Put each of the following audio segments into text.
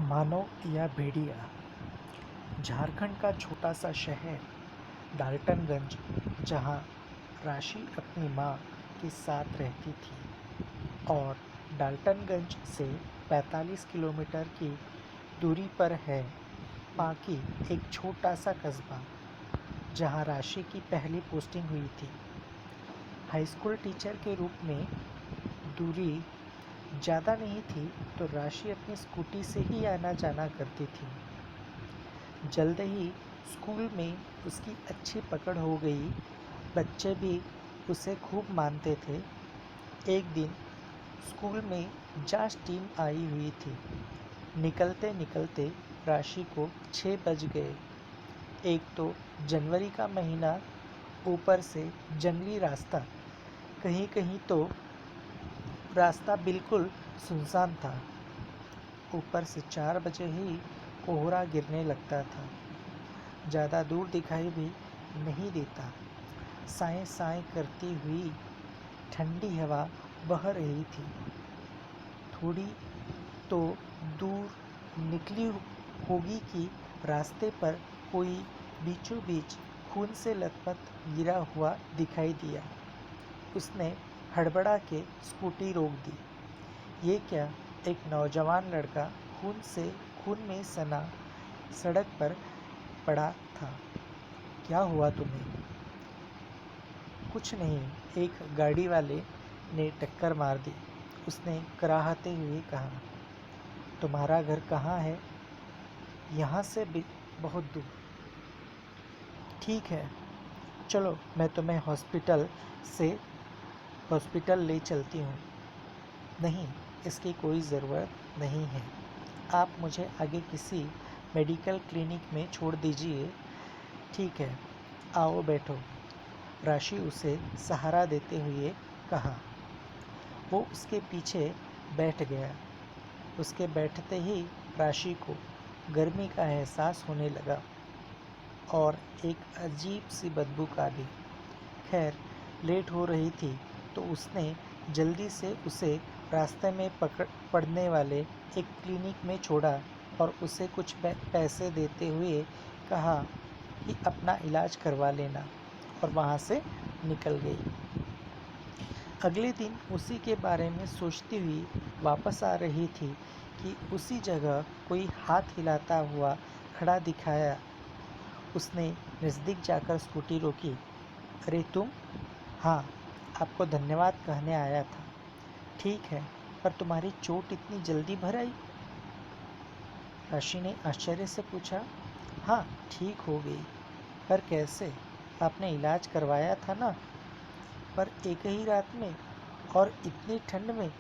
मानो या भेड़िया। झारखंड का छोटा सा शहर डाल्टनगंज, जहाँ राशि अपनी माँ के साथ रहती थी, और डाल्टनगंज से 45 किलोमीटर की दूरी पर है पाकी, एक छोटा सा कस्बा जहाँ राशि की पहली पोस्टिंग हुई थी। हाई स्कूल टीचर के रूप में दूरी ज़्यादा नहीं थी, तो राशि अपनी स्कूटी से ही आना जाना करती थी। जल्द ही स्कूल में उसकी अच्छी पकड़ हो गई, बच्चे भी उसे खूब मानते थे। एक दिन स्कूल में जांच टीम आई हुई थी। निकलते निकलते राशि को 6 बज गए। एक तो जनवरी का महीना, ऊपर से जंगली रास्ता, कहीं कहीं तो रास्ता बिल्कुल सुनसान था। ऊपर से 4 बजे ही कोहरा गिरने लगता था। ज़्यादा दूर दिखाई भी नहीं देता। साएं साएं करती हुई ठंडी हवा बह रही थी। थोड़ी तो दूर निकली होगी कि रास्ते पर कोई बीचों बीच खून से लथपथ गिरा हुआ दिखाई दिया। उसने हड़बड़ा के स्कूटी रोक दी। ये क्या, एक नौजवान लड़का खून में सना सड़क पर पड़ा था। क्या हुआ तुम्हें? कुछ नहीं, एक गाड़ी वाले ने टक्कर मार दी, उसने कराहते हुए कहा। तुम्हारा घर कहाँ है? यहाँ से भी बहुत दूर। ठीक है, चलो मैं तुम्हें हॉस्पिटल ले चलती हूँ। नहीं, इसकी कोई ज़रूरत नहीं है। आप मुझे आगे किसी मेडिकल क्लिनिक में छोड़ दीजिए। ठीक है, आओ बैठो। राशि उसे सहारा देते हुए कहा। वो उसके पीछे बैठ गया। उसके बैठते ही राशि को गर्मी का एहसास होने लगा और एक अजीब सी बदबू का भी। खैर, लेट हो रही थी तो उसने जल्दी से उसे रास्ते में पड़ने वाले एक क्लिनिक में छोड़ा और उसे कुछ पैसे देते हुए कहा कि अपना इलाज करवा लेना, और वहाँ से निकल गई। अगले दिन उसी के बारे में सोचती हुई वापस आ रही थी कि उसी जगह कोई हाथ हिलाता हुआ खड़ा दिखाया। उसने नज़दीक जाकर स्कूटी रोकी। अरे तुम? हाँ, आपको धन्यवाद कहने आया था। ठीक है, पर तुम्हारी चोट इतनी जल्दी भर आई? राशि ने आश्चर्य से पूछा। हाँ, ठीक हो गई। पर कैसे? आपने इलाज करवाया था ना? पर एक ही रात में, और इतनी ठंड में?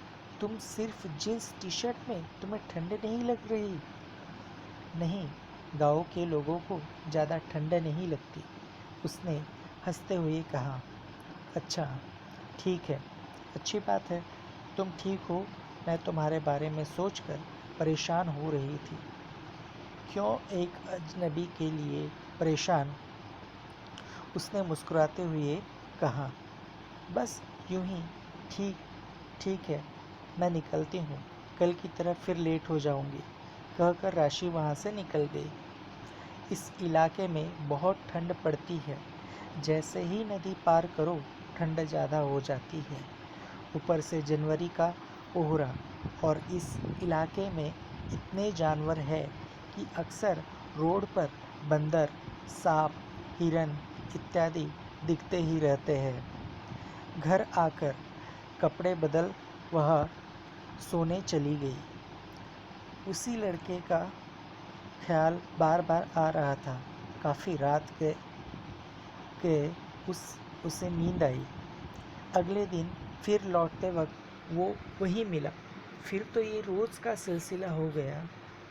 तुम सिर्फ जींस टी शर्ट में, तुम्हें ठंड नहीं लग रही? नहीं, गाँव के लोगों को ज़्यादा ठंड नहीं लगती, उसने हंसते हुए कहा। अच्छा, ठीक है, अच्छी बात है। तुम ठीक हो। मैं तुम्हारे बारे में सोचकर परेशान हो रही थी। क्यों एक अजनबी के लिए परेशान? उसने मुस्कुराते हुए कहा। बस यूं ही। ठीक ठीक है, मैं निकलती हूँ, कल की तरह फिर लेट हो जाऊँगी, कहकर राशि वहाँ से निकल गई। इस इलाके में बहुत ठंड पड़ती है। जैसे ही नदी पार करो, ठंड ज़्यादा हो जाती है। ऊपर से जनवरी का कोहरा, और इस इलाके में इतने जानवर हैं कि अक्सर रोड पर बंदर, सांप, हिरन इत्यादि दिखते ही रहते हैं। घर आकर कपड़े बदल वह सोने चली गई। उसी लड़के का ख्याल बार बार आ रहा था। काफ़ी रात के उसे नींद आई। अगले दिन फिर लौटते वक्त वो वहीं मिला। फिर तो ये रोज़ का सिलसिला हो गया।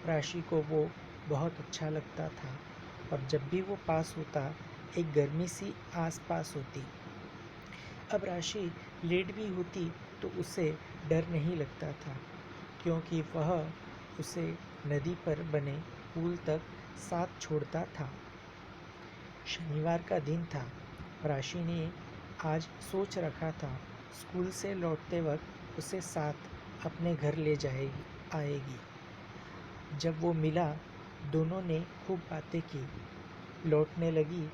राशि को वो बहुत अच्छा लगता था, और जब भी वो पास होता, एक गर्मी सी आस पास होती। अब राशि लेट भी होती तो उसे डर नहीं लगता था, क्योंकि वह उसे नदी पर बने पुल तक साथ छोड़ता था। शनिवार का दिन था। राशि ने आज सोच रखा था स्कूल से लौटते वक्त उसे साथ अपने घर ले आएगी। जब वो मिला दोनों ने खूब बातें की। लौटने लगी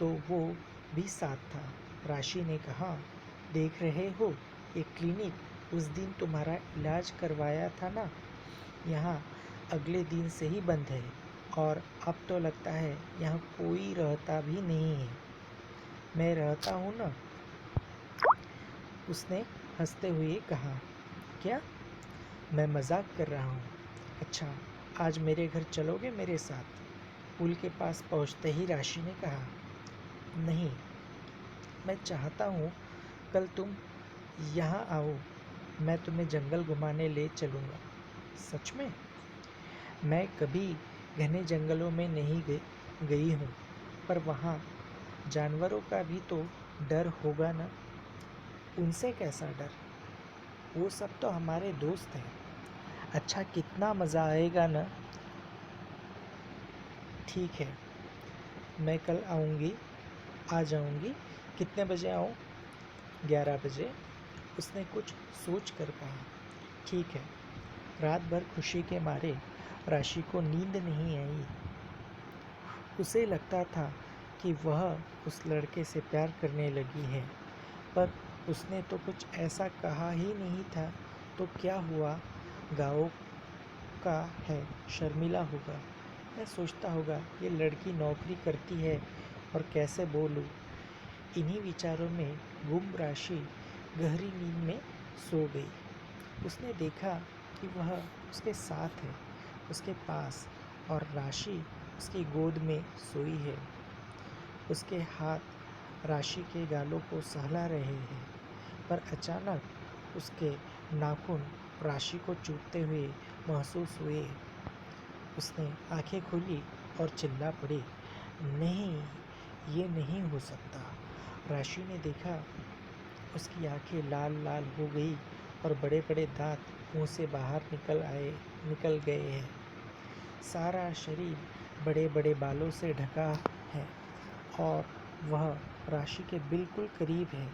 तो वो भी साथ था। राशि ने कहा, देख रहे हो ये क्लिनिक उस दिन तुम्हारा इलाज करवाया था ना, यहाँ अगले दिन से ही बंद है और अब तो लगता है यहाँ कोई रहता भी नहीं है। मैं रहता हूँ ना, उसने हंसते हुए कहा। क्या? मैं मजाक कर रहा हूँ। अच्छा, आज मेरे घर चलोगे मेरे साथ? पुल के पास पहुँचते ही राशि ने कहा। नहीं, मैं चाहता हूँ कल तुम यहाँ आओ, मैं तुम्हें जंगल घुमाने ले चलूँगा। सच में? मैं कभी घने जंगलों में नहीं गई हूँ, पर वहाँ जानवरों का भी तो डर होगा ना। उनसे कैसा डर? वो सब तो हमारे दोस्त हैं। अच्छा, कितना मज़ा आएगा ना। ठीक है, मैं कल आऊँगी, आ जाऊँगी। कितने बजे आऊँ? 11 बजे, उसने कुछ सोच कर कहा। ठीक है। रात भर खुशी के मारे राशि को नींद नहीं आई। उसे लगता था कि वह उस लड़के से प्यार करने लगी है, पर उसने तो कुछ ऐसा कहा ही नहीं था। तो क्या हुआ? गाँव का है, शर्मिला होगा या सोचता होगा ये लड़की नौकरी करती है और कैसे बोलूँ। इन्हीं विचारों में गुम राशि गहरी नींद में सो गई। उसने देखा कि वह उसके साथ है, उसके पास, और राशि उसकी गोद में सोई है। उसके हाथ राशि के गालों को सहला रहे हैं, पर अचानक उसके नाखून राशि को चूमते हुए महसूस हुए। उसने आंखें खोली और चिल्ला पड़ी, नहीं, ये नहीं हो सकता। राशि ने देखा उसकी आंखें लाल लाल हो गई और बड़े बड़े दांत मुंह से बाहर निकल गए हैं। सारा शरीर बड़े बड़े बालों से ढका है और वह राशि के बिल्कुल करीब है।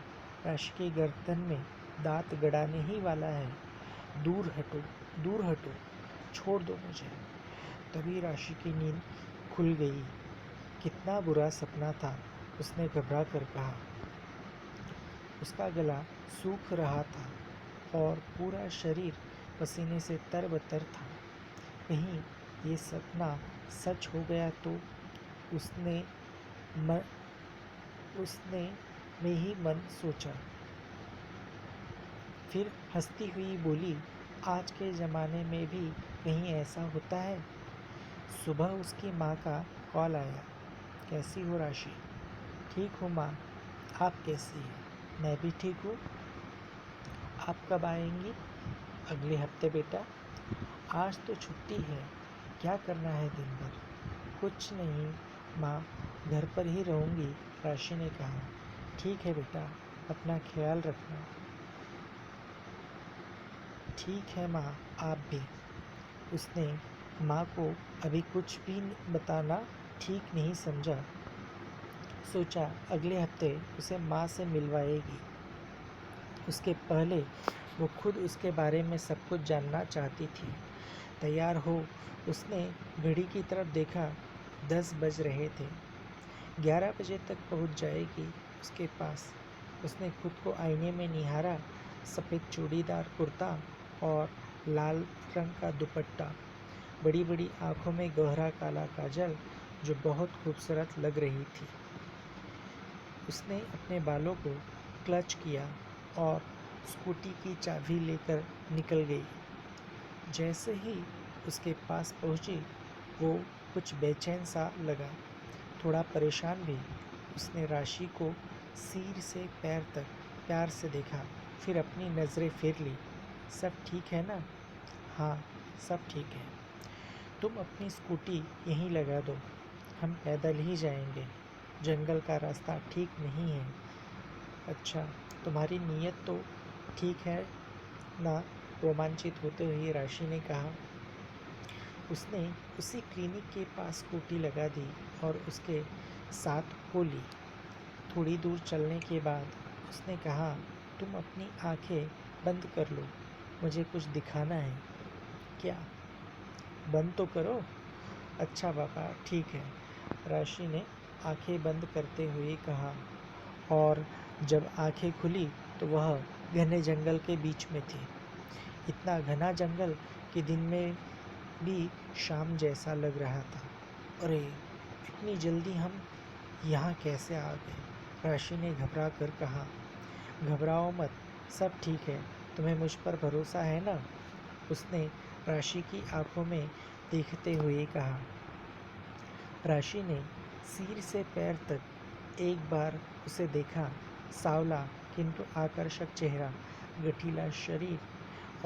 राशि के गर्दन में दांत गड़ाने ही वाला है। दूर हटो, दूर हटो, छोड़ दो मुझे। तभी राशि की नींद खुल गई। कितना बुरा सपना था, उसने घबरा कर कहा। उसका गला सूख रहा था और पूरा शरीर पसीने से तरबतर था। कहीं ये सपना सच हो गया तो? उसने म, उसने में ही मन सोचा। फिर हंसती हुई बोली, आज के ज़माने में भी कहीं ऐसा होता है? सुबह उसकी माँ का कॉल आया। कैसी हो राशि? ठीक हूँ माँ, आप कैसी हैं? मैं भी ठीक हूँ। आप कब आएंगी? अगले हफ्ते बेटा। आज तो छुट्टी है, क्या करना है दिन भर? कुछ नहीं माँ, घर पर ही रहूँगी, राशि ने कहा। ठीक है बेटा, अपना ख्याल रखना। ठीक है माँ, आप भी। उसने माँ को अभी कुछ भी बताना ठीक नहीं समझा। सोचा अगले हफ्ते उसे माँ से मिलवाएगी। उसके पहले वो खुद उसके बारे में सब कुछ जानना चाहती थी। तैयार हो उसने घड़ी की तरफ देखा। 10 बज रहे थे। 11 बजे तक पहुंच जाएगी उसके पास। उसने खुद को आईने में निहारा। सफ़ेद चूड़ीदार कुर्ता और लाल रंग का दुपट्टा, बड़ी बड़ी आंखों में गहरा काला काजल जो बहुत खूबसूरत लग रही थी। उसने अपने बालों को क्लच किया और स्कूटी की चाबी लेकर निकल गई। जैसे ही उसके पास पहुंची, वो कुछ बेचैन सा लगा, थोड़ा परेशान भी। उसने राशि को सिर से पैर तक प्यार से देखा, फिर अपनी नज़रें फेर ली। सब ठीक है ना? हाँ, सब ठीक है। तुम अपनी स्कूटी यहीं लगा दो, हम पैदल ही जाएंगे। जंगल का रास्ता ठीक नहीं है। अच्छा, तुम्हारी नीयत तो ठीक है ना? रोमांचित होते हुए राशि ने कहा। उसने उसी क्लिनिक के पास स्कूटी लगा दी और उसके साथ हो ली। थोड़ी दूर चलने के बाद उसने कहा, तुम अपनी आंखें बंद कर लो, मुझे कुछ दिखाना है। क्या? बंद तो करो। अच्छा पापा, ठीक है, राशि ने आंखें बंद करते हुए कहा, और जब आंखें खुली तो वह घने जंगल के बीच में थी। इतना घना जंगल कि दिन में भी शाम जैसा लग रहा था। अरे, इतनी जल्दी हम यहाँ कैसे आ गए? राशि ने घबरा कर कहा। घबराओ मत, सब ठीक है, तुम्हें मुझ पर भरोसा है ना? उसने राशि की आंखों में देखते हुए कहा। राशि ने सिर से पैर तक एक बार उसे देखा। सांवला किंतु आकर्षक चेहरा, गठीला शरीर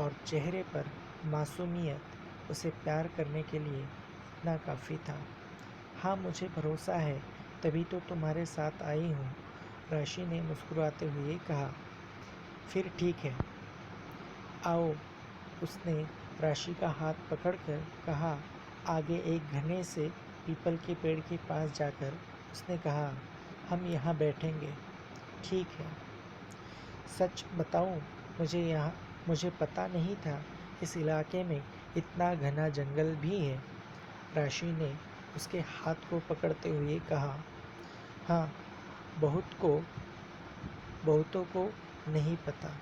और चेहरे पर मासूमियत उसे प्यार करने के लिए इतना काफ़ी था। हाँ, मुझे भरोसा है, तभी तो तुम्हारे साथ आई हूँ, राशि ने मुस्कुराते हुए कहा। फिर ठीक है, आओ। उसने राशि का हाथ पकड़कर कहा। आगे एक घने से पीपल के पेड़ के पास जाकर उसने कहा, हम यहाँ बैठेंगे, ठीक है? सच बताऊं, मुझे पता नहीं था इस इलाके में इतना घना जंगल भी है, राशि ने उसके हाथ को पकड़ते हुए कहा। हाँ, बहुतों को नहीं पता।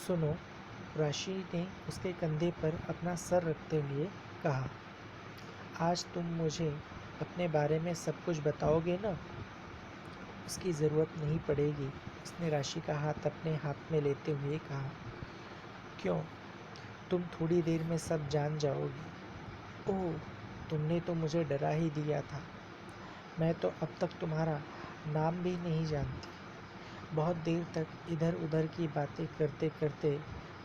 सुनो, राशि ने उसके कंधे पर अपना सर रखते हुए कहा। आज तुम मुझे अपने बारे में सब कुछ बताओगे ना? उसकी ज़रूरत नहीं पड़ेगी, उसने राशि का हाथ अपने हाथ में लेते हुए कहा। क्यों? तुम थोड़ी देर में सब जान जाओगी। ओह, तुमने तो मुझे डरा ही दिया था। मैं तो अब तक तुम्हारा नाम भी नहीं जानती। बहुत देर तक इधर उधर की बातें करते करते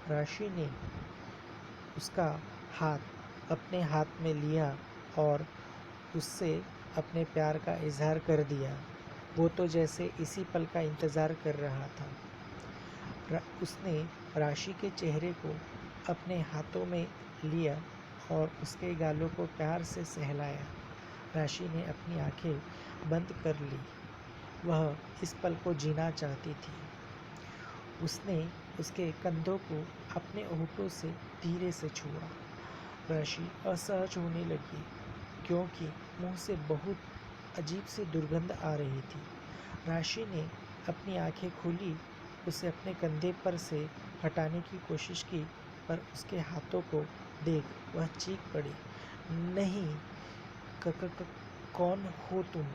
राशि ने उसका हाथ अपने हाथ में लिया और उससे अपने प्यार का इजहार कर दिया। वो तो जैसे इसी पल का इंतज़ार कर रहा था। उसने राशि के चेहरे को अपने हाथों में लिया और उसके गालों को प्यार से सहलाया। राशि ने अपनी आंखें बंद कर ली। वह इस पल को जीना चाहती थी। उसने उसके कंधों को अपने होठों से धीरे से छुआ। राशि असहज होने लगी क्योंकि मुंह से बहुत अजीब सी दुर्गंध आ रही थी। राशि ने अपनी आंखें खोली, उसे अपने कंधे पर से हटाने की कोशिश की, पर उसके हाथों को देख वह चीख पड़ी। नहीं, क, क, क, कौन हो तुम?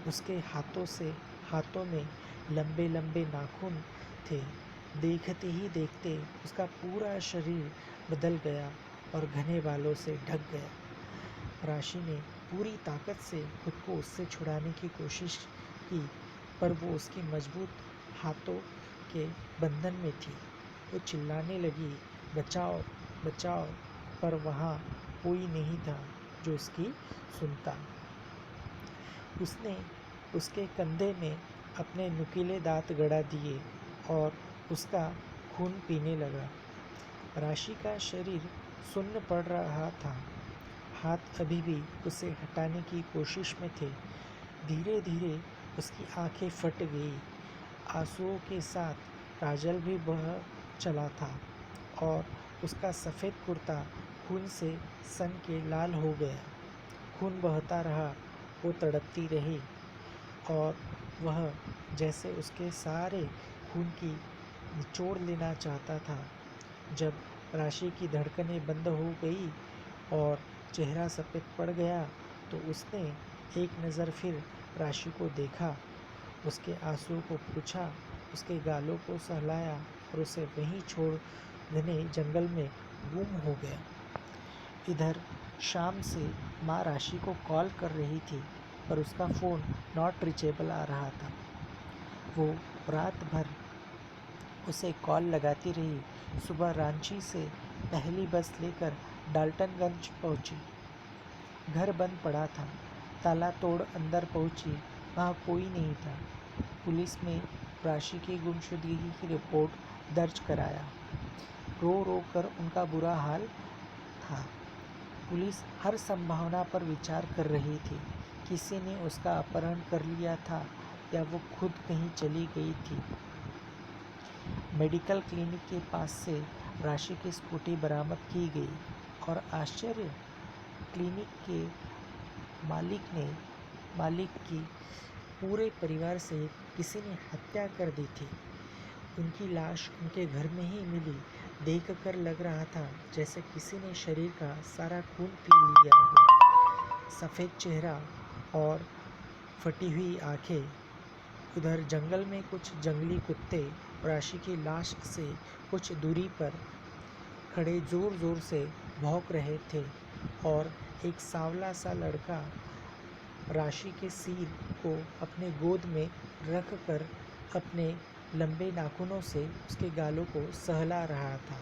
उसके हाथों में लंबे लंबे नाखून थे। देखते ही देखते उसका पूरा शरीर बदल गया और घने बालों से ढक गया। राशि ने पूरी ताकत से खुद को उससे छुड़ाने की कोशिश की, पर वो उसकी मजबूत हाथों के बंधन में थी। वो चिल्लाने लगी, बचाओ बचाओ, पर वहाँ कोई नहीं था जो उसकी सुनता। उसने उसके कंधे में अपने नुकीले दांत गड़ा दिए और उसका खून पीने लगा। राशि का शरीर सुन्न पड़ रहा था। हाथ अभी भी उसे हटाने की कोशिश में थे। धीरे धीरे उसकी आंखें फट गई। आंसुओं के साथ काजल भी बह चला था और उसका सफ़ेद कुर्ता खून से सन के लाल हो गया। खून बहता रहा, वो तड़पती रही और वह जैसे उसके सारे खून की निचोड़ लेना चाहता था। जब राशि की धड़कनें बंद हो गई और चेहरा सफ़ेद पड़ गया तो उसने एक नज़र फिर राशि को देखा, उसके आंसुओं को पूछा, उसके गालों को सहलाया और उसे वहीं छोड़ घने जंगल में गुम हो गया। इधर शाम से माँ राशि को कॉल कर रही थी, पर उसका फ़ोन नॉट रीचेबल आ रहा था। वो रात भर उसे कॉल लगाती रही। सुबह रांची से पहली बस लेकर डाल्टनगंज पहुंची। घर बंद पड़ा था। ताला तोड़ अंदर पहुंची, वहाँ कोई नहीं था। पुलिस में राशि की गुमशुदगी की रिपोर्ट दर्ज कराया। रो रो कर उनका बुरा हाल था। पुलिस हर संभावना पर विचार कर रही थी। किसी ने उसका अपहरण कर लिया था या वो खुद कहीं चली गई थी। मेडिकल क्लिनिक के पास से राशि की स्कूटी बरामद की गई और आश्चर्य, क्लिनिक के मालिक की पूरे परिवार से किसी ने हत्या कर दी थी। उनकी लाश उनके घर में ही मिली। देखकर लग रहा था जैसे किसी ने शरीर का सारा खून पी लिया हो। सफ़ेद चेहरा और फटी हुई आंखें। उधर जंगल में कुछ जंगली कुत्ते राशि की लाश से कुछ दूरी पर खड़े जोर जोर से भौंक रहे थे और एक सांवला सा लड़का राशि के सिर को अपने गोद में रख कर अपने लंबे नाखूनों से उसके गालों को सहला रहा था।